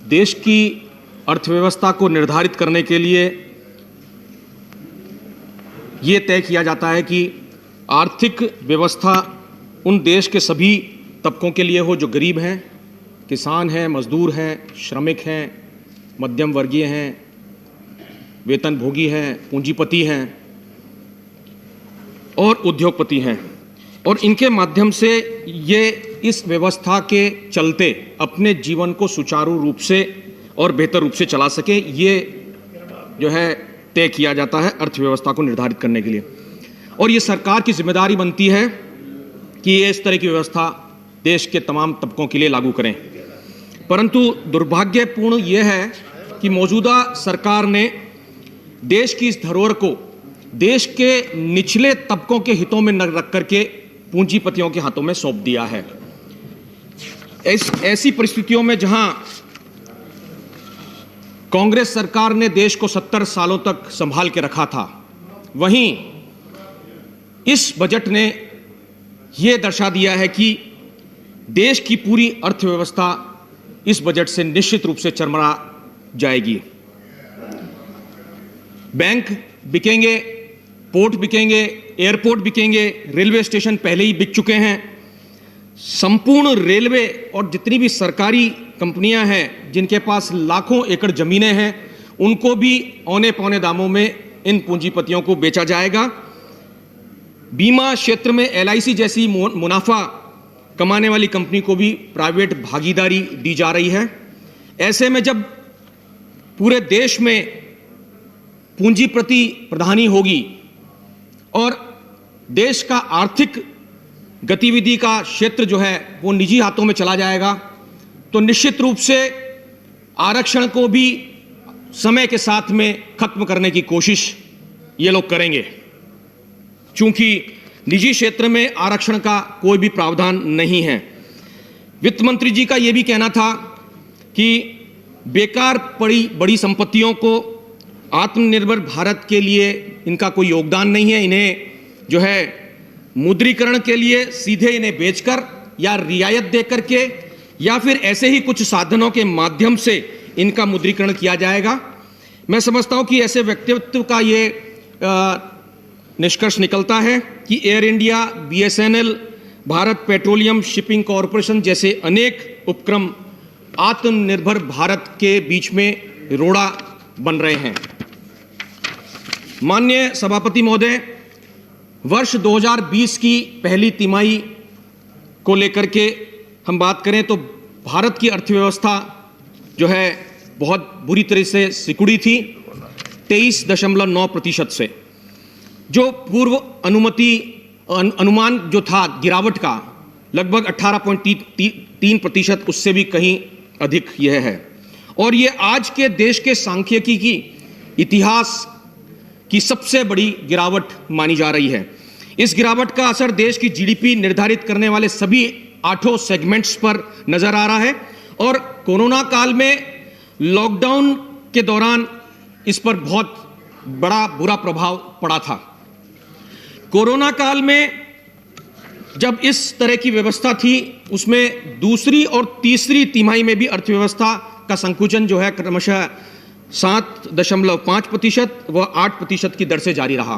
देश की अर्थव्यवस्था को निर्धारित करने के लिए ये तय किया जाता है कि आर्थिक व्यवस्था उन देश के सभी तबकों के लिए हो जो गरीब हैं, किसान हैं, मजदूर हैं, श्रमिक हैं, मध्यम वर्गीय हैं, वेतनभोगी हैं, पूंजीपति हैं और उद्योगपति हैं, और इनके माध्यम से ये इस व्यवस्था के चलते अपने जीवन को सुचारू रूप से और बेहतर रूप से चला सके, ये जो है तय किया जाता है अर्थव्यवस्था को निर्धारित करने के लिए। और ये सरकार की जिम्मेदारी बनती है कि ये इस तरह की व्यवस्था देश के तमाम तबकों के लिए लागू करें। परंतु दुर्भाग्यपूर्ण यह है कि मौजूदा सरकार ने देश की इस धरोहर को देश के निचले तबकों के हितों में न रख करके पूंजीपतियों के हाथों में सौंप दिया है। ऐसी परिस्थितियों में जहां कांग्रेस सरकार ने देश को 70 सालों तक संभाल के रखा था, वहीं इस बजट ने यह दर्शा दिया है कि देश की पूरी अर्थव्यवस्था इस बजट से निश्चित रूप से चरमरा जाएगी। बैंक बिकेंगे, पोर्ट बिकेंगे, एयरपोर्ट बिकेंगे, रेलवे स्टेशन पहले ही बिक चुके हैं। संपूर्ण रेलवे और जितनी भी सरकारी कंपनियां हैं जिनके पास लाखों एकड़ जमीनें हैं, उनको भी औने पौने दामों में इन पूंजीपतियों को बेचा जाएगा। बीमा क्षेत्र में LIC जैसी मुनाफा कमाने वाली कंपनी को भी प्राइवेट भागीदारी दी जा रही है। ऐसे में जब पूरे देश में पूंजीपति प्रधानी होगी और देश का आर्थिक गतिविधि का क्षेत्र जो है वो निजी हाथों में चला जाएगा, तो निश्चित रूप से आरक्षण को भी समय के साथ में खत्म करने की कोशिश ये लोग करेंगे, चूंकि निजी क्षेत्र में आरक्षण का कोई भी प्रावधान नहीं है। वित्त मंत्री जी का यह भी कहना था कि बेकार पड़ी बड़ी संपत्तियों को आत्मनिर्भर भारत के लिए इनका कोई योगदान नहीं है, इन्हें जो है मुद्रीकरण के लिए सीधे इन्हें बेचकर या रियायत दे करके या फिर ऐसे ही कुछ साधनों के माध्यम से इनका मुद्रीकरण किया जाएगा। मैं समझता हूं कि ऐसे व्यक्तित्व का ये निष्कर्ष निकलता है कि air India, BSNL, Bharat petroleum shipping corporation जैसे अनेक उपक्रम आत्मनिर्भर भारत के बीच में रोड़ा बन रहे हैं। माननीय सभापति महोदय, वर्ष 2020 की पहली तिमाही को लेकर के हम बात करें तो भारत की अर्थव्यवस्था जो है बहुत बुरी तरह से सिकुड़ी थी, 23.9% से। जो पूर्व अनुमान जो था गिरावट का लगभग 18.3%, उससे भी कहीं अधिक यह है। और ये आज के देश के सांख्यिकी की इतिहास की सबसे बड़ी गिरावट मानी जा रही है। इस गिरावट का असर देश की GDP निर्धारित करने वाले सभी 8 सेगमेंट्स पर नजर आ रहा है और कोरोना काल में लॉकडाउन के दौरान इस पर बहुत बड़ा बुरा प्रभाव पड़ा था। कोरोना काल में जब इस तरह की व्यवस्था थी, उसमें दूसरी और तीसरी तिमाही में भी अर्थव्यवस्था का संकुचन जो है क्रमशः 7.5% व 8% की दर से जारी रहा।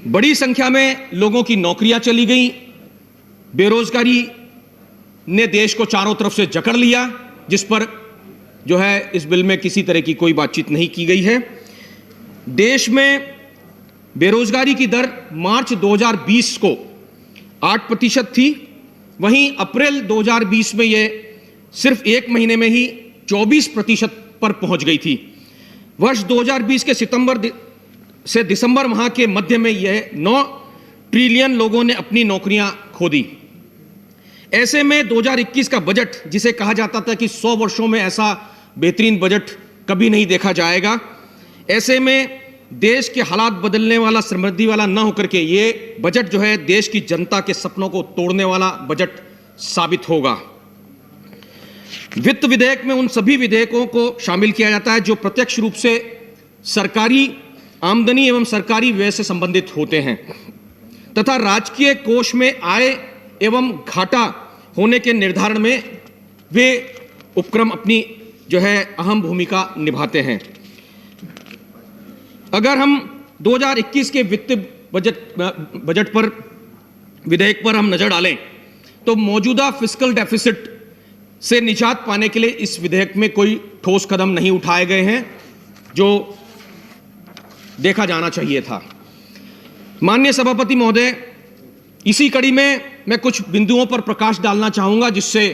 बड़ी संख्या में लोगों की नौकरियां चली गई, बेरोजगारी ने देश को चारों तरफ से जकड़ लिया, जिस पर जो है इस बिल में किसी तरह की कोई बातचीत नहीं की गई है। देश में बेरोजगारी की दर मार्च 2020 को 8% थी, वहीं अप्रैल 2020 में यह सिर्फ एक महीने में ही 24% पर पहुंच गई थी। वर्ष 2020 के सितंबर से दिसंबर माह के मध्य में यह 9 ट्रिलियन लोगों ने अपनी नौकरियां खो दी। ऐसे में 2021 का बजट, जिसे कहा जाता था कि 100 वर्षों में ऐसा बेहतरीन बजट कभी नहीं देखा जाएगा, ऐसे में देश के हालात बदलने वाला, समृद्धि वाला न होकर के ये बजट जो है देश की जनता के सपनों को तोड़ने वाला बजट साबित होगा। वित्त विधेयक में उन सभी विधेयकों को शामिल किया जाता है जो प्रत्यक्ष रूप से सरकारी आमदनी एवं सरकारी व्यय से संबंधित होते हैं तथा राजकीय कोष में आय एवं घाटा होने के निर्धारण में वे उपक्रम अपनी जो है अहम भूमिका निभाते हैं। अगर हम 2021 के वित्त बजट पर विधेयक पर हम नजर डालें तो मौजूदा फिस्कल डेफिसिट से निजात पाने के लिए इस विधेयक में कोई ठोस कदम नहीं उठाए गए हैं जो देखा जाना चाहिए था। माननीय सभापति महोदय, इसी कड़ी में मैं कुछ बिंदुओं पर प्रकाश डालना चाहूंगा जिससे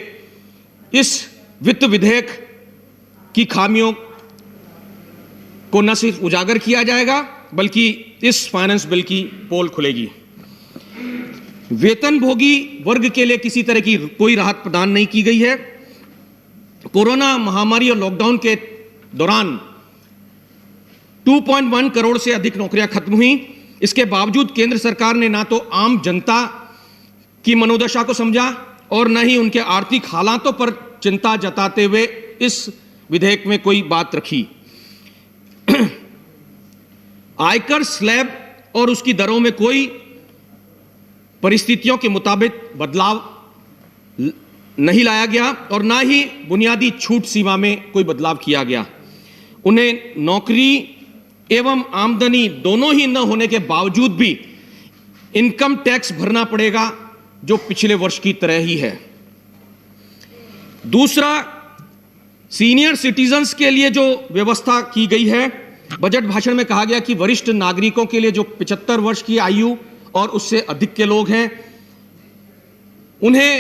इस वित्त विधेयक की खामियों को न सिर्फ उजागर किया जाएगा बल्कि इस फाइनेंस बिल की पोल खुलेगी। वेतनभोगी वर्ग के लिए किसी तरह की कोई राहत प्रदान नहीं की गई है। कोरोना महामारी और लॉकडाउन के दौरान 2.1 करोड़ से अधिक नौकरियां खत्म हुई। इसके बावजूद केंद्र सरकार ने ना तो आम जनता की मनोदशा को समझा और न ही उनके आर्थिक हालातों पर चिंता जताते हुए इस विधेयक में कोई बात रखी। आयकर स्लैब और उसकी दरों में कोई परिस्थितियों के मुताबिक बदलाव नहीं लाया गया और ना ही बुनियादी छूट सीमा में कोई बदलाव किया गया। उन्हें नौकरी एवं आमदनी दोनों ही न होने के बावजूद भी इनकम टैक्स भरना पड़ेगा जो पिछले वर्ष की तरह ही है। दूसरा, सीनियर सिटीजन्स के लिए जो व्यवस्था की गई है, बजट भाषण में कहा गया कि वरिष्ठ नागरिकों के लिए जो 75 वर्ष की आयु और उससे अधिक के लोग हैं उन्हें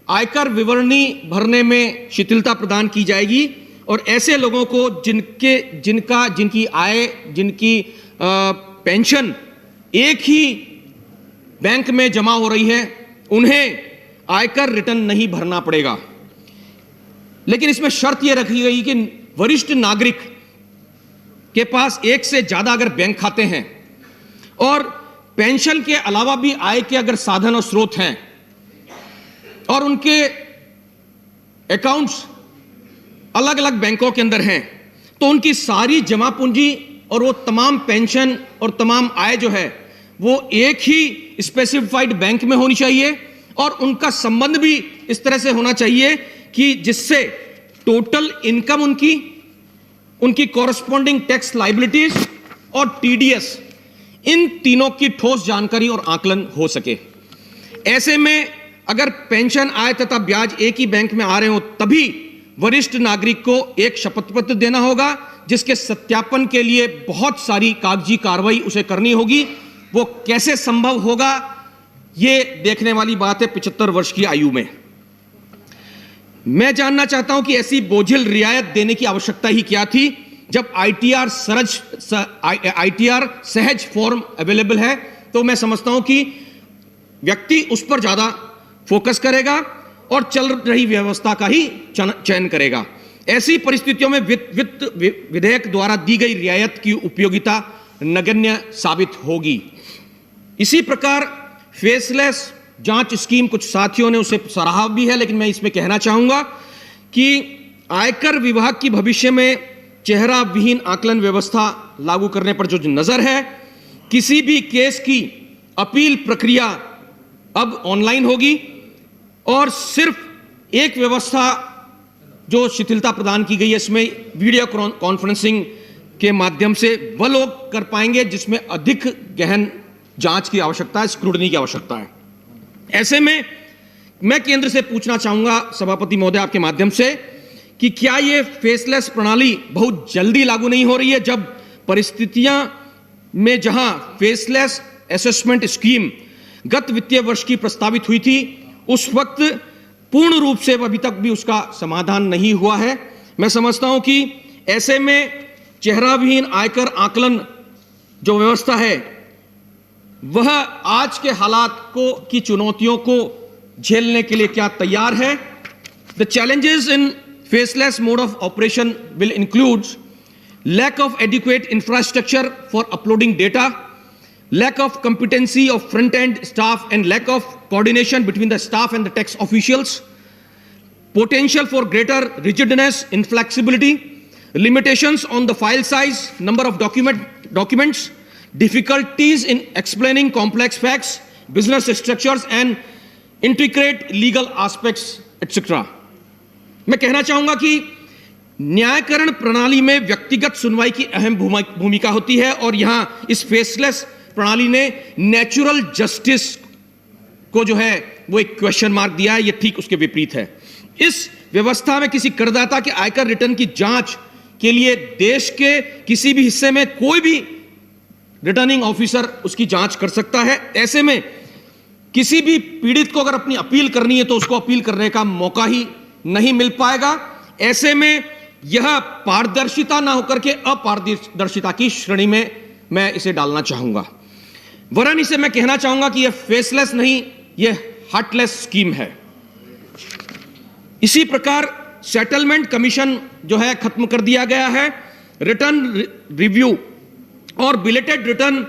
आयकर विवरणी भरने में शिथिलता प्रदान की जाएगी और ऐसे लोगों को जिनकी आय, जिनकी पेंशन एक ही बैंक में जमा हो रही है उन्हें आयकर रिटर्न नहीं भरना पड़ेगा। लेकिन इसमें शर्त यह रखी गई कि वरिष्ठ नागरिक के पास एक से ज्यादा अगर बैंक खाते हैं और पेंशन के अलावा भी आय के अगर साधन और स्रोत हैं और उनके अकाउंट्स अलग अलग बैंकों के अंदर हैं तो उनकी सारी जमा पूंजी और वो तमाम पेंशन और तमाम आय जो है वो एक ही स्पेसिफाइड बैंक में होनी चाहिए और उनका संबंध भी इस तरह से होना चाहिए कि जिससे टोटल इनकम उनकी कॉरस्पॉन्डिंग टैक्स लायबिलिटीज और टीडीएस इन तीनों की ठोस जानकारी और आकलन हो सके। ऐसे में अगर पेंशन, आय तथा ब्याज एक ही बैंक में आ रहे हो तभी वरिष्ठ नागरिक को एक शपथ पत्र देना होगा जिसके सत्यापन के लिए बहुत सारी कागजी कार्रवाई उसे करनी होगी। वो कैसे संभव होगा ये देखने वाली बात है 75 वर्ष की आयु में। मैं जानना चाहता हूं कि ऐसी बोझिल रियायत देने की आवश्यकता ही क्या थी जब आईटीआर सहज फॉर्म अवेलेबल है। तो मैं समझता हूं कि व्यक्ति उस पर ज्यादा फोकस करेगा और चल रही व्यवस्था का ही चयन करेगा। ऐसी परिस्थितियों में वित्त विधेयक द्वारा दी गई रियायत की उपयोगिता नगण्य साबित होगी। इसी प्रकार फेसलेस जांच स्कीम, कुछ साथियों ने उसे सराहा भी है, लेकिन मैं इसमें कहना चाहूंगा कि आयकर विभाग की भविष्य में चेहरा विहीन आकलन व्यवस्था लागू करने पर जो नजर है, किसी भी केस की अपील प्रक्रिया अब ऑनलाइन होगी और सिर्फ एक व्यवस्था जो शिथिलता प्रदान की गई है इसमें वीडियो कॉन्फ्रेंसिंग के माध्यम से वह लोग कर पाएंगे जिसमें अधिक गहन जांच की आवश्यकता है, स्क्रूटनी की आवश्यकता है। ऐसे में मैं केंद्र से पूछना चाहूंगा सभापति महोदय आपके माध्यम से कि क्या यह फेसलेस प्रणाली बहुत जल्दी लागू नहीं हो रही है जब परिस्थितियां में जहां फेसलेस असेसमेंट स्कीम गत वित्तीय वर्ष की प्रस्तावित हुई थी उस वक्त पूर्ण रूप से अभी तक भी उसका समाधान नहीं हुआ है। मैं समझता हूं कि ऐसे में चेहराविहीन आयकर आकलन जो व्यवस्था है वह आज के हालात की चुनौतियों को झेलने के लिए क्या तैयार है। The challenges in faceless mode of operation will include lack of adequate infrastructure for uploading data, lack of competency of front-end staff and lack of coordination between the staff and the tax officials, potential for greater rigidness, inflexibility, limitations on the file size, number of documents, difficulties in explaining complex facts, business structures and intricate legal aspects, etc. मैं कहना चाहूंगा कि न्यायकरण प्रणाली में व्यक्तिगत सुनवाई की अहम भूमिका होती है और यहां इस फेसलेस प्रणाली ने नेचुरल जस्टिस को जो है वो एक क्वेश्चन मार्क दिया है। ये ठीक उसके विपरीत है। इस व्यवस्था में किसी करदाता के आयकर रिटर्न की जांच के लिए देश के किसी भी हिस्से में कोई भी रिटर्निंग ऑफिसर उसकी जांच कर सकता है। ऐसे में किसी भी पीड़ित को अगर अपनी अपील करनी है तो उसको अपील करने का मौका ही नहीं मिल पाएगा। ऐसे में यह पारदर्शिता ना होकर के अपारदर्शिता की श्रेणी में मैं इसे डालना चाहूंगा। वरन इसे मैं कहना चाहूंगा कि यह फेसलेस नहीं, यह हार्टलेस स्कीम है। इसी प्रकार सेटलमेंट कमीशन जो है खत्म कर दिया गया है। रिटर्न रिव्यू और बिलेटेड रिटर्न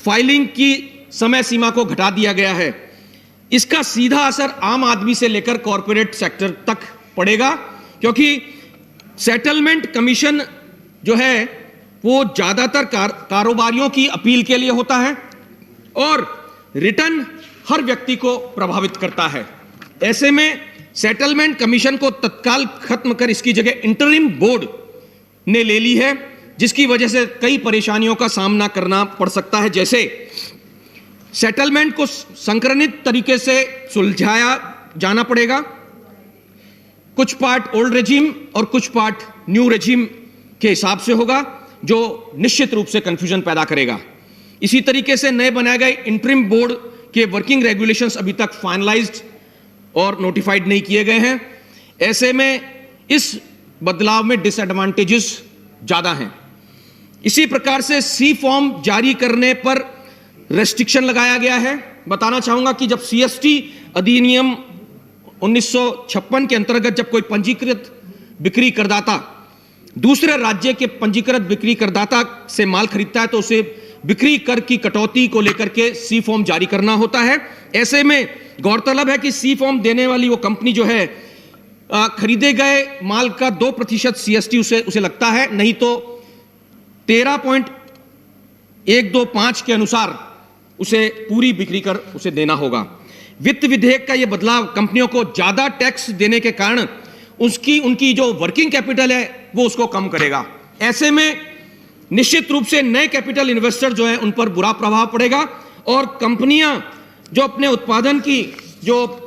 फाइलिंग की समय सीमा को घटा दिया गया है। इसका सीधा असर आम आदमी से लेकर कॉरपोरेट सेक्टर तक पड़ेगा, क्योंकि सेटलमेंट कमीशन जो है वो ज्यादातर कारोबारियों की अपील के लिए होता है और रिटर्न हर व्यक्ति को प्रभावित करता है। ऐसे में सेटलमेंट कमीशन को तत्काल खत्म कर इसकी जगह इंटरिम बोर्ड ने ले ली है, जिसकी वजह से कई परेशानियों का सामना करना पड़ सकता है। जैसे सेटलमेंट को संक्रमित तरीके से सुलझाया जाना पड़ेगा, कुछ पार्ट ओल्ड रेजिम और कुछ पार्ट न्यू रेजिम के हिसाब से होगा, जो निश्चित रूप से कंफ्यूजन पैदा करेगा। इसी तरीके से नए बनाए गए इंटरिम बोर्ड के वर्किंग रेगुलेशंस अभी तक फाइनलाइज्ड और नोटिफाइड नहीं किए गए हैं। ऐसे में इस बदलाव में डिसएडवांटेजेस ज्यादा हैं। इसी प्रकार से सी फॉर्म जारी करने पर रेस्ट्रिक्शन लगाया गया है। बताना चाहूंगा कि जब सीएसटी अधिनियम 1956 के अंतर्गत जब कोई पंजीकृत बिक्री करदाता दूसरे राज्य के पंजीकृत बिक्री करदाता से माल खरीदता है तो उसे बिक्री कर की कटौती को लेकर के सी फॉर्म जारी करना होता है। ऐसे में गौरतलब है कि सी फॉर्म देने वाली वो कंपनी जो है खरीदे गए माल का 2% सीएसटी उसे लगता है, नहीं तो 13.125 के अनुसार उसे पूरी बिक्री कर उसे देना होगा। वित्त विधेयक का यह बदलाव कंपनियों को ज्यादा टैक्स देने के कारण उनकी जो वर्किंग कैपिटल है वो उसको कम करेगा। ऐसे में निश्चित रूप से नए कैपिटल इन्वेस्टर जो है उन पर बुरा प्रभाव पड़ेगा और कंपनियां जो अपने उत्पादन की जो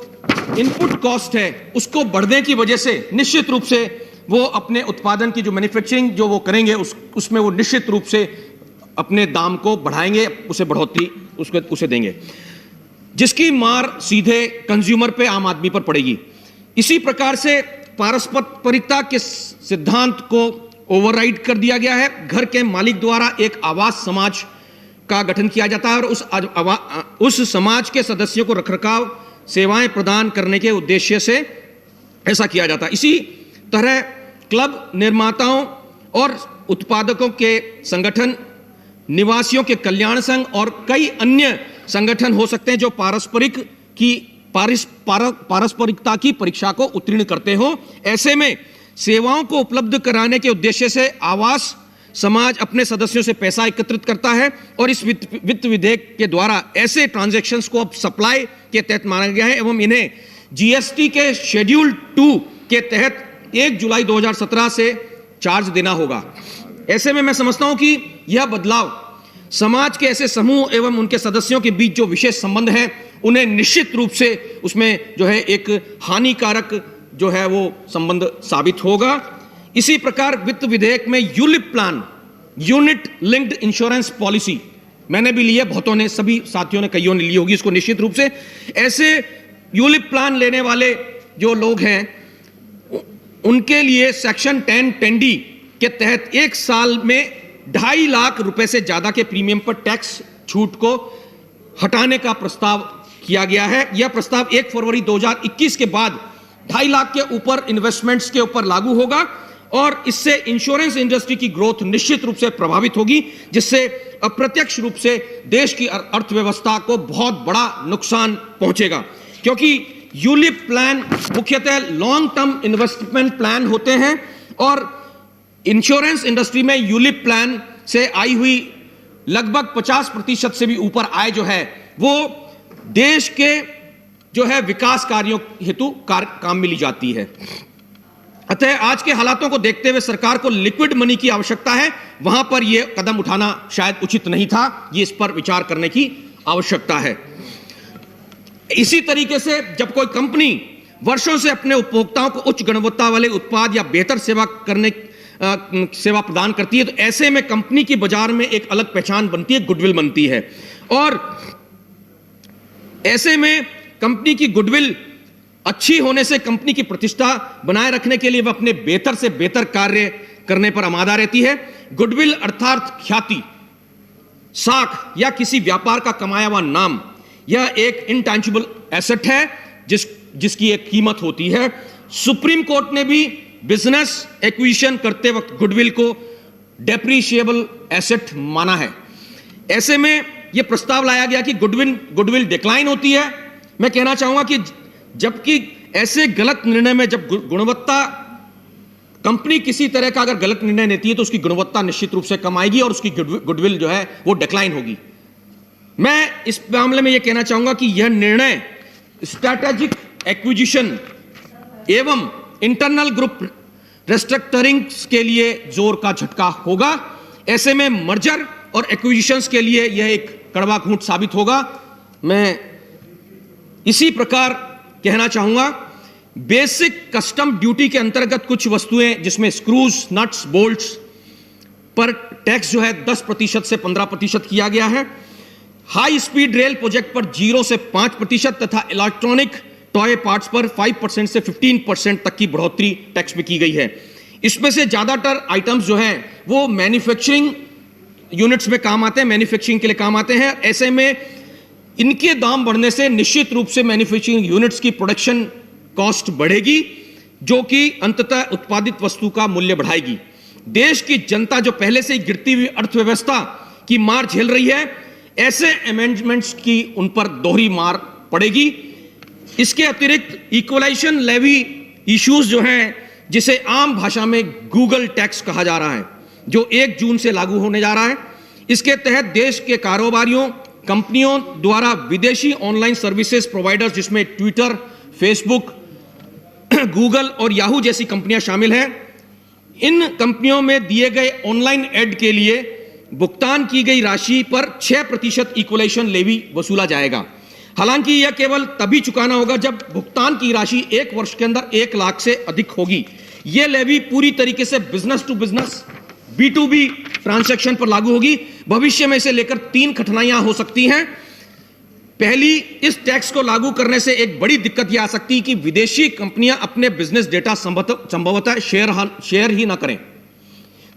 इनपुट कॉस्ट है उसको बढ़ने की वजह से निश्चित रूप से वो अपने उत्पादन की जो मैन्युफैक्चरिंग जो वो करेंगे उसमें वो निश्चित रूप से अपने दाम को बढ़ाएंगे, उसे बढ़ोतरी उसे देंगे, जिसकी मार सीधे कंज्यूमर पे, आम आदमी पर पड़ेगी। इसी प्रकार से पारस्परिकता के सिद्धांत को ओवरराइड कर दिया गया है। घर के मालिक द्वारा एक आवास समाज का गठन किया जाता है और उस समाज के सदस्यों को रखरखाव सेवाएं प्रदान करने के उद्देश्य से ऐसा किया जाता है। इसी तरह क्लब, निर्माताओं और उत्पादकों के संगठन, निवासियों के कल्याण संघ और कई अन्य संगठन हो सकते हैं जो पारस्परिकता की परीक्षा को उत्तीर्ण करते हो। ऐसे में सेवाओं को उपलब्ध कराने के उद्देश्य से आवास समाज अपने सदस्यों से पैसा एकत्रित करता है और इस वित्त विधेयक के द्वारा ऐसे ट्रांजैक्शंस को अब सप्लाई के तहत माना गया है एवं इन्हें जीएसटी के शेड्यूल 2 के तहत 1 जुलाई 2017 से चार्ज देना होगा। ऐसे में मैं समझता हूं कि यह बदलाव समाज के ऐसे समूह एवं उनके सदस्यों के बीच जो विशेष संबंध है उन्हें निश्चित रूप से उसमें जो है एक हानिकारक जो है वो संबंध साबित होगा। इसी प्रकार वित्त विधेयक में ULIP plan, unit linked insurance policy, मैंने भी ली है, बहुतों ने, सभी साथियों ने, कईयों ने ली होगी इसको। निश्चित रूप से ऐसे यूलिप प्लान लेने वाले जो लोग हैं उनके लिए सेक्शन 10(10)D के तहत 1 साल में 2.5 लाख रुपए से ज्यादा के प्रीमियम पर टैक्स छूट को हटाने का प्रस्ताव किया गया है। यह प्रस्ताव 1 फरवरी 2021 के बाद 2.5 लाख के ऊपर इन्वेस्टमेंट्स के ऊपर लागू होगा और इससे इंश्योरेंस इंडस्ट्री की ग्रोथ निश्चित रूप से प्रभावित होगी, जिससे अप्रत्यक्ष रूप से देश की अर्थव्यवस्था को बहुत बड़ा नुकसान पहुंचेगा। क्योंकि यूलिप प्लान मुख्यतः लॉन्ग टर्म इन्वेस्टमेंट प्लान होते हैं और इंश्योरेंस इंडस्ट्री में यूलिप प्लान से आई हुई लगभग 50% से भी ऊपर आय जो है वो देश के जो है विकास कार्यों हेतु काम में ली जाती है। अतः आज के हालातों को देखते हुए सरकार को लिक्विड मनी की आवश्यकता है, वहां पर यह कदम उठाना शायद उचित नहीं था। ये इस पर विचार करने की आवश्यकता है। इसी तरीके से जब कोई कंपनी वर्षों से अपने उपभोक्ताओं को उच्च गुणवत्ता वाले उत्पाद या बेहतर सेवा प्रदान करती है, तो ऐसे में कंपनी की बाजार में एक अलग पहचान बनती है, गुडविल बनती है। और ऐसे में कंपनी की गुडविल अच्छी होने से कंपनी की प्रतिष्ठा बनाए रखने के लिए वह अपने बेहतर से बेहतर कार्य करने पर आमादा रहती है। गुडविल अर्थात ख्याति, साख या किसी व्यापार का कमाया हुआ नाम, यह एक इंटैंजिबल एसेट है जिसकी एक कीमत होती है। सुप्रीम कोर्ट ने भी बिजनेस एक्विजिशन करते वक्त गुडविल को डेप्रिशिएबल एसेट माना है। ऐसे में यह प्रस्ताव लाया गया कि गुडविल डिक्लाइन होती है। मैं कहना चाहूंगा कि जबकि ऐसे गलत निर्णय में जब गुणवत्ता, कंपनी किसी तरह का अगर गलत निर्णय लेती है तो उसकी गुणवत्ता निश्चित रूप से कम आएगी और उसकी गुडविल जो है वो डिक्लाइन होगी। मैं इस मामले में यह कहना चाहूंगा कि यह निर्णय स्ट्रैटेजिक एक्विजिशन एवं इंटरनल ग्रुप रिस्ट्रक्चरिंग के लिए जोर का झटका होगा। ऐसे में मर्जर और एक्विजिशंस के लिए यह एक कड़वा घूंट साबित होगा। मैं इसी प्रकार कहना चाहूंगा, बेसिक कस्टम ड्यूटी के अंतर्गत कुछ वस्तुएं जिसमें स्क्रूज, नट्स, बोल्ट्स पर टैक्स जो है 10% से 15% किया गया है। हाई स्पीड रेल प्रोजेक्ट पर 0 से 5% तथा इलेक्ट्रॉनिक टॉय पार्ट्स पर 5% से 15% तक की बढ़ोतरी टैक्स में की गई है। इसमें से ज्यादातर आइटम्स जो हैं वो मैन्युफैक्चरिंग यूनिट्स में काम आते हैं, मैन्युफैक्चरिंग के लिए काम आते हैं। ऐसे में इनके दाम बढ़ने से निश्चित रूप से मैन्युफैक्चरिंग यूनिट्स की प्रोडक्शन कॉस्ट बढ़ेगी, जो कि अंततः उत्पादित वस्तु का मूल्य बढ़ाएगी। देश की जनता जो पहले से ही गिरती हुई अर्थव्यवस्था की मार झेल रही है, ऐसे अमेंडमेंट्स की उन पर दोहरी मार पड़ेगी। इसके अतिरिक्त इक्वलाइजेशन लेवी इश्यूज जो हैं, जिसे आम भाषा में गूगल टैक्स कहा जा रहा है, जो 1 जून से लागू होने जा रहा है। इसके तहत देश के कारोबारियों, कंपनियों द्वारा विदेशी ऑनलाइन सर्विसेज प्रोवाइडर्स जिसमें ट्विटर, फेसबुक, गूगल और याहू जैसी कंपनियां शामिल हैं, इन कंपनियों में दिए गए ऑनलाइन एड के लिए भुगतान की गई राशि पर 6% इक्वलाइजेशन लेवी वसूला जाएगा। हालांकि यह केवल तभी चुकाना होगा जब भुगतान की राशि 1 वर्ष के अंदर 1 लाख से अधिक होगी। यह लेवी पूरी तरीके से business to business, B2B transaction पर लागू होगी। भविष्य में इसे लेकर 3 कठिनाइयां हो सकती हैं। पहली, इस टैक्स को लागू करने से एक बड़ी दिक्कत यह आ सकती है कि विदेशी कंपनियां अपने बिजनेस डेटा संभवतः शेयर ही ना करें।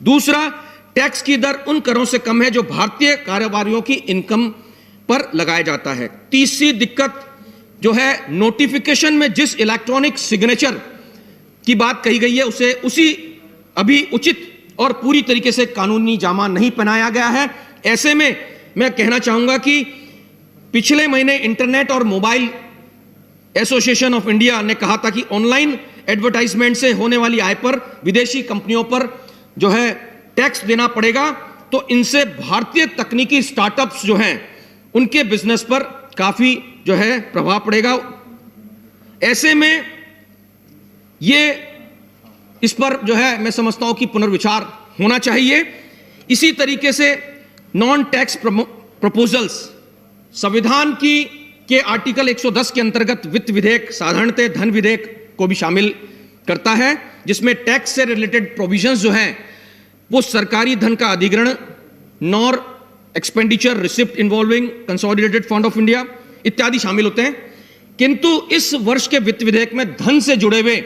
दूसरा, टैक्स की दर उन करों से कम है जो भारतीय कारोबारियों की इनकम पर लगाया जाता है। तीसरी दिक्कत जो है, नोटिफिकेशन में जिस इलेक्ट्रॉनिक सिग्नेचर की बात कही गई है उसे अभी उचित और पूरी तरीके से कानूनी जामा नहीं पहनाया गया है। ऐसे में मैं कहना चाहूंगा कि पिछले महीने इंटरनेट और मोबाइल एसोसिएशन ऑफ इंडिया ने कहा था कि ऑनलाइन एडवर्टाइजमेंट से होने वाली आय पर विदेशी कंपनियों पर जो है टैक्स देना पड़ेगा, तो इनसे भारतीय तकनीकी स्टार्टअप्स जो हैं उनके बिजनेस पर काफी जो है प्रभाव पड़ेगा। ऐसे में ये इस पर जो है मैं समझता हूं कि पुनर्विचार होना चाहिए। इसी तरीके से नॉन टैक्स प्रपोजल्स, संविधान के आर्टिकल 110 के अंतर्गत वित्त विधेयक साधारणतः धन विधेयक को भी शामिल करता है, जिसमें टैक्स से रिलेटेड प्रोविजंस जो हैं वो सरकारी धन का अधिग्रहण, nor expenditure receipt involving consolidated fund of India इत्यादि शामिल होते हैं। किंतु इस वर्ष के वित्त विधेयक में धन से जुड़े हुए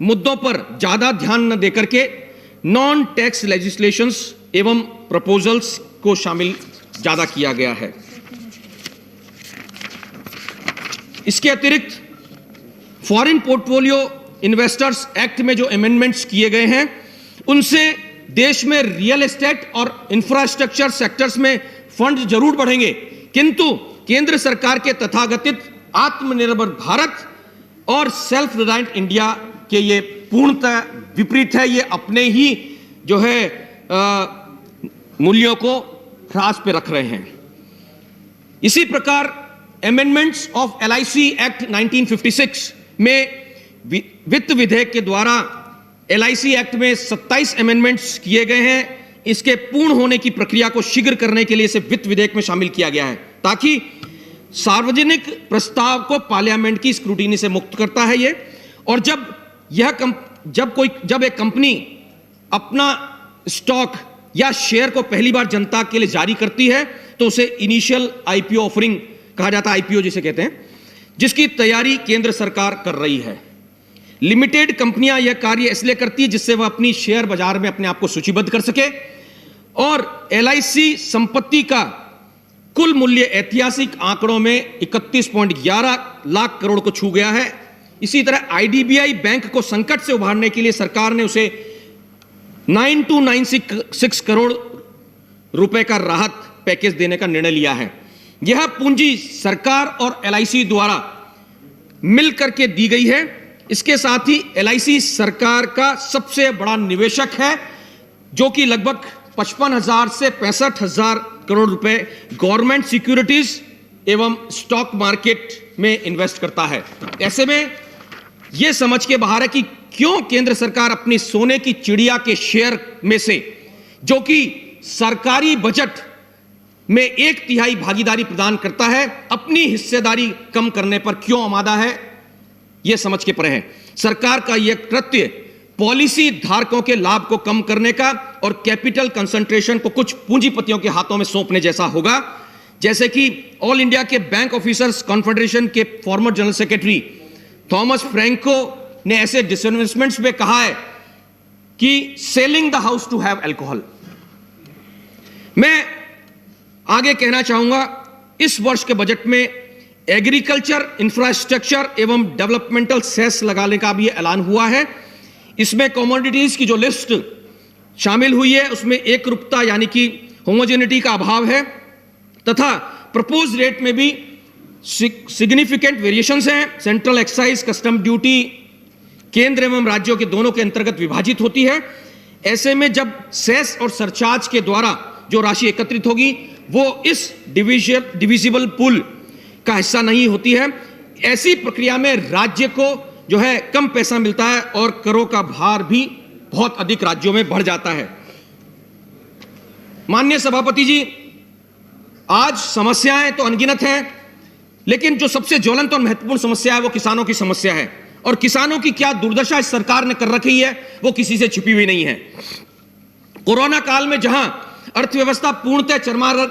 मुद्दों पर ज्यादा ध्यान न देकर के नॉन टैक्स लेजिस्लेशंस एवं प्रपोजल्स को शामिल ज्यादा किया गया है। इसके अतिरिक्त फॉरेन पोर्टफोलियो इन्वेस्टर्स एक्ट में जो अमेंडमेंट्स किए गए हैं उनसे देश में रियल एस्टेट और इंफ्रास्ट्रक्चर सेक्टर्स में फंड जरूर बढ़ेंगे, किंतु केंद्र सरकार के तथाकथित आत्मनिर्भर भारत और सेल्फ रिलायंट इंडिया के ये पूर्णतः विपरीत है। ये अपने ही जो है मूल्यों को ह्रास पे रख रहे हैं। इसी प्रकार अमेंडमेंट्स ऑफ LIC एक्ट 1956 में वित्त विधेयक के द्वारा LIC एक्ट में 27 अमेंडमेंट्स किए गए हैं। इसके पूर्ण होने की प्रक्रिया को शीघ्र करने के लिए इसे वित्त विधेयक में शामिल किया गया है, ताकि सार्वजनिक प्रस्ताव को पार्लियामेंट की स्क्रूटिनी से मुक्त करता है ये। और जब एक कंपनी अपना स्टॉक या शेयर को पहली बार जनता के लिए जारी करती है तो उसे इनिशियल IPO ऑफरिंग कहा जाता है, IPO जिसे कहते हैं, जिसकी तैयारी केंद्र सरकार कर रही है। लिमिटेड कंपनियां यह कार्य इसलिए करती है जिससे वह अपनी शेयर बाजार में अपने आप को सूचीबद्ध कर सके। और LIC संपत्ति का कुल मूल्य ऐतिहासिक आंकड़ों में 31.11 लाख करोड़ को छू गया है। इसी तरह IDBI बैंक को संकट से उभारने के लिए सरकार ने उसे 9296 करोड़ रुपए का राहत पैकेज देने का निर्णय लिया है। यह पूंजी सरकार और LIC द्वारा मिलकर के दी गई है। इसके साथ ही LIC सरकार का सबसे बड़ा निवेशक है, जो कि लगभग 55,000 से 65,000 करोड़ रुपए गवर्नमेंट सिक्योरिटीज एवं स्टॉक मार्केट में इन्वेस्ट करता है। ऐसे में यह समझ के बाहर है कि क्यों केंद्र सरकार अपनी सोने की चिड़िया के शेयर में से, जो कि सरकारी बजट में 1/3 भागीदारी प्रदान करता है, अपनी हिस्सेदारी कम करने पर क्यों आमादा है, यह समझ के परे है। सरकार का यह कृत्य पॉलिसी धारकों के लाभ को कम करने का और कैपिटल कंसंट्रेशन को कुछ पूंजीपतियों के हाथों में सौंपने जैसा होगा। जैसे कि ऑल इंडिया के बैंक ऑफिसर्स कॉन्फेडरेशन के former general secretary Thomas Franco ने ऐसे डिसइन्वेस्टमेंट्स में कहा है कि selling the house to have alcohol. मैं आगे कहना चाहूंगा, इस वर्ष के बजट में एग्रीकल्चर, इंफ्रास्ट्रक्चर एवं डेवलपमेंटल सेस लगाने का भी ऐलान हुआ है। इसमें कमोडिटीज की जो लिस्ट शामिल हुई है उसमें एकरूपता यानी कि होमोजेनिटी का अभाव है, तथा प्रपोज रेट में भी सिग्निफिकेंट वेरिएशंस हैं। सेंट्रल एक्साइज कस्टम ड्यूटी केंद्र एवं राज्यों के दोनों के अंतर्गत विभाजित होती है। ऐसे में जब सेस और सरचार्ज के द्वारा जो राशि एकत्रित होगी वो इस डिविजिबल पूल का हिस्सा नहीं होती है। ऐसी प्रक्रिया में राज्य को जो है कम पैसा मिलता है और करों का भार भी बहुत अधिक राज्यों में बढ़ जाता है। माननीय सभापति जी, आज समस्याएं तो अनगिनत हैं, लेकिन जो सबसे ज्वलंत और महत्वपूर्ण समस्या है वो किसानों की समस्या है। और किसानों की क्या दुर्दशा इस सरकार ने कर रखी है वो किसी से छिपी हुई नहीं है। कोरोना काल में जहां अर्थव्यवस्था पूर्णतः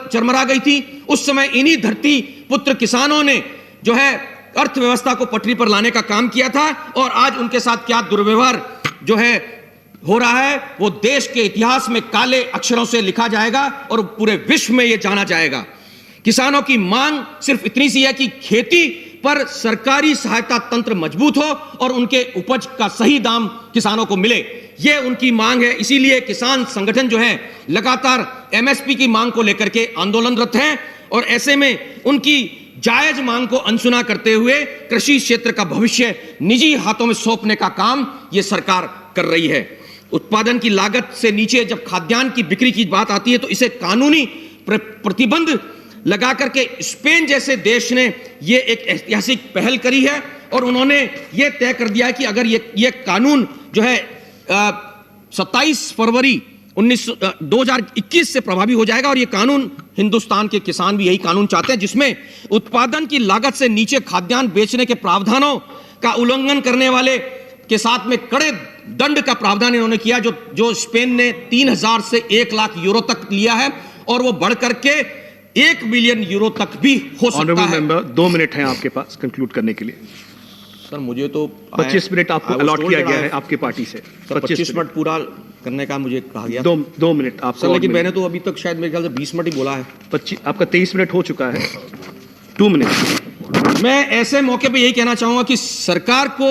चरमरा गई थी, उस समय इन्हीं धरती पुत्र किसानों ने जो है अर्थव्यवस्था को पटरी पर लाने का काम किया था। और आज उनके साथ क्या दुर्व्यवहार जो है हो रहा है वो देश के इतिहास में काले अक्षरों से लिखा जाएगा और पूरे विश्व में यह जाना जाएगा। किसानों की मांग सिर्फ इतनी सी है कि खेती पर सरकारी सहायता तंत्र मजबूत हो और उनके उपज का सही दाम किसानों को मिले, यह उनकी मांग है। इसीलिए किसान संगठन जो है लगातार MSP की मांग को लेकर के आंदोलनरत हैं। और ऐसे में उनकी जायज मांग को अनसुना करते हुए कृषि क्षेत्र का भविष्य निजी हाथों में सौंपने का काम यह सरकार कर रही है। उत्पादन की लागत से नीचे जब खाद्यान्न की बिक्री की बात आती है तो इसे कानूनी प्रतिबंध लगा करके स्पेन जैसे देश ने यह एक ऐतिहासिक पहल करी है। और उन्होंने यह तय कर दिया कि अगर ये कानून जो है 27 फरवरी 2021 से प्रभावी हो जाएगा। और यह कानून हिंदुस्तान के किसान भी यही कानून चाहते हैं, जिसमें उत्पादन की लागत से नीचे खाद्यान्न बेचने के प्रावधानों का उल्लंघन करने वाले के साथ में कड़े दंड का प्रावधान इन्होंने किया, जो स्पेन ने 3,000 से 1 लाख यूरो तक लिया है और वो बढ़ करके 1 बिलियन यूरो तक भी हो सकता है। मेंबर 2 मिनट हैं आपके पास कंक्लूड करने के लिए। सर मुझे तो 25 मिनट आपको अलॉट किया गया है आपकी पार्टी से। 25 मिनट पूरा करने का मुझे कहा गया। 2 मिनट आप सर, लेकिन मैंने तो अभी तक शायद मेरे ख्याल से 20 मिनट ही बोला है। 25 आपका 23 मिनट हो चुका है। 2 मिनट। मैं ऐसे मौके पे यही कहना चाहूंगा कि सरकार को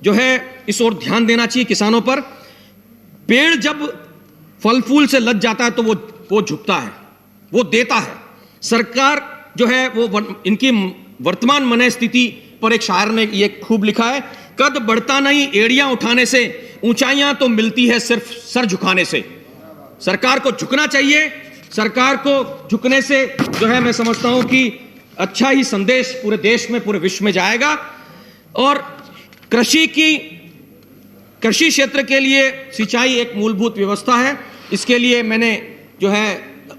जो है इस ओर ध्यान देना चाहिए। किसानों पर पेड़ जब फल फूल से लद जाता है तो वो झुकता है, वो देता है। सरकार जो है वो इनकी वर्तमान मन स्थिति पर एक शायर ने ये खूब लिखा है, कद बढ़ता नहीं एड़ियां उठाने से, ऊंचाइयां तो मिलती है सिर्फ सर झुकाने से। सरकार को झुकना चाहिए। सरकार को झुकने से जो है मैं समझता हूं कि अच्छा ही संदेश पूरे देश में, पूरे विश्व में जाएगा। और कृषि की कृषि क्षेत्र के लिए सिंचाई एक मूलभूत व्यवस्था है। इसके लिए मैंने जो है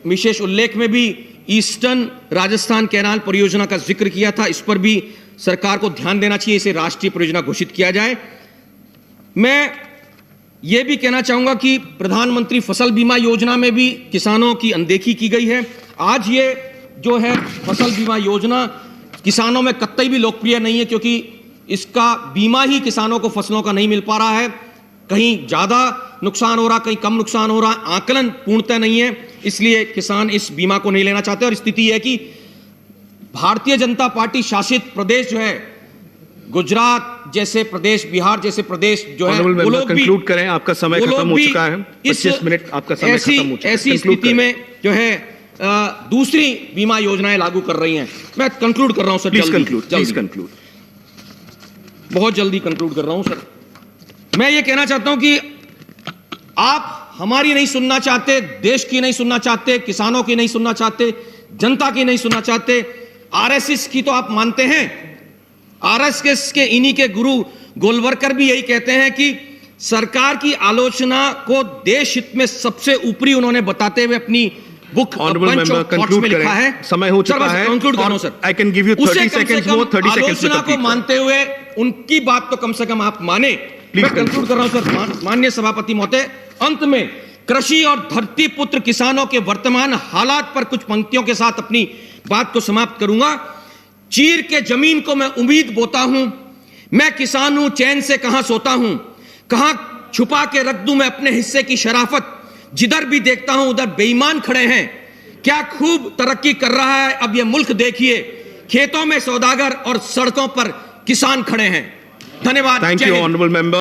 विशेष उल्लेख में भी ईस्टर्न राजस्थान कैनाल परियोजना का जिक्र किया था। इस पर भी सरकार को ध्यान देना चाहिए, इसे राष्ट्रीय परियोजना घोषित किया जाए। मैं ये भी कहना चाहूंगा कि प्रधानमंत्री फसल बीमा योजना में भी किसानों की अनदेखी की गई है। आज ये जो है फसल बीमा योजना किसानों में कतई भी लोकप्रिय नहीं है, क्योंकि इसका बीमा ही किसानों को फसलों का नहीं मिल पा रहा है। कहीं ज्यादा नुकसान हो रहा, कहीं कम नुकसान हो रहा, आकलन पूर्णतः नहीं है, इसलिए किसान इस बीमा को नहीं लेना चाहते। और स्थिति है कि भारतीय जनता पार्टी शासित प्रदेश जो है, गुजरात जैसे प्रदेश, बिहार जैसे प्रदेश जो है, वो लोग भी कंक्लूड करें, आपका समय खत्म हो चुका है। 25 मिनट आपका समय खत्म हो चुका है। ऐसी स्थिति में जो है दूसरी बीमा योजनाएं लागू कर रही हैं। मैं कंक्लूड कर रहा हूं सर, प्लीज कंक्लूड। बहुत जल्दी कंक्लूड कर रहा हूं सर। मैं ये कहना चाहता हूं कि आप हमारी नहीं सुनना चाहते, देश की नहीं सुनना चाहते, किसानों की नहीं सुनना चाहते, जनता की नहीं सुनना चाहते। आरएसएस की तो आप मानते हैं। आरएसएस के इन्हीं के गुरु गोलवलकर भी यही कहते हैं कि सरकार की आलोचना को देश हित में सबसे ऊपरी उन्होंने बताते हुए अपनी बुक में लिखा है। समय हो चुका है, कंक्लूड कर रहा हूं sir. I can give you 30 seconds more, 30 seconds आलोचना को मानते हुए उनकी बात तो कम से कम आप माने। मैं कंक्लूड कर रहा हूं सर। माननीय सभापति महोदय, अंत में कृषि और धरती पुत्र किसानों के वर्तमान हालात पर कुछ पंक्तियों के साथ अपनी बात को समाप्त करूंगा। चीर के जमीन को मैं उम्मीद बोता हूं, मैं किसान हूं, चैन से कहां सोता हूं, कहां छुपा के रख दूं मैं अपने हिस्से की शराफत। जिधर भी देखता हूं उधर बेईमान खड़े हैं। क्या खूब तरक्की कर रहा है अब यह मुल्क देखिए, खेतों में सौदागर और सड़कों पर किसान खड़े हैं। धन्यवाद। Thank you honourable member.